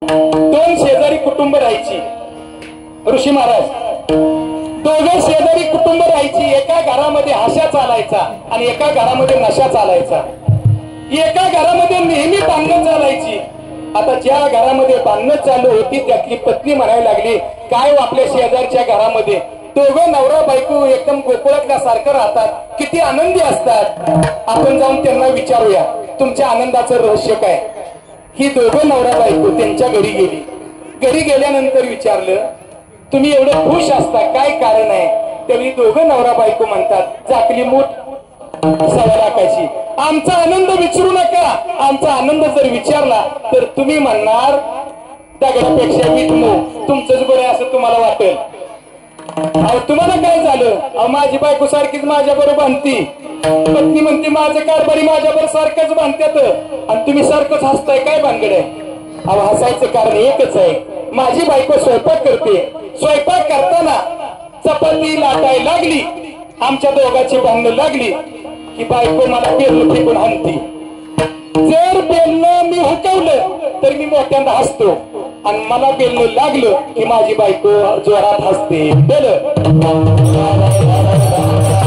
दोन शेजारी कुटुंब राहायची ऋषी महाराज। दोघे शेजारी कुटुंब राहायची। एका घरामध्ये हास्या चालायचा आणि एका घरामध्ये नशा चालायचा। एका घरामध्ये नेहमी भांडणं चालायची। आता ज्या घरामध्ये भांडणं चालू होती त्यातली पत्नी म्हणायला लागली, काय आपल्या शेजारच्या घरामध्ये दोघं नवरा बायको एकदम गोकुळातल्यासारखं राहतात, किती आनंदी असतात, आपण जाऊन त्यांना विचारूया तुमच्या आनंदाचं रहस्य काय। ही दोघं नवरा बायको त्यांच्या घरी गेली। घरी गेल्यानंतर विचारलं, तुम्ही एवढं खुश असता, काय कारण आहे? त्यावेळी दोघं नवरा बायको म्हणतात, झाकली मूठ 1.25 लाखाची, आमचा आनंद विचारू नका। आमचा आनंद जर विचारला तर तुम्ही म्हणणार दगडापेक्षा मीठ मऊ, तुमचंच बरं असं तुम्हाला वाटेल। अहो तुम्हाला काय झालं? अहो माझी बायको सारखीच माझ्या बरोबर बांधती, पत्नी म्हणते माझं कारभारी माझ्या बरोबर सारखंच बांधत्यात आणि तुम्ही सारखंच हसताय, काय भानगड आहे? अहो हसायचं कारण एकच आहे, माझी बायको स्वयंपाक करते, स्वयंपाक करताना चपाती लाटायला लागली, आमच्या दोघांची भांडणं लागली की बायको मला बेलन फेकून हाणती। जर बेलन मी हुकवलं तर मी मोठ्यांदा हसतो आणि मला बेलन लागलं की माझी बायको जोरात हसते।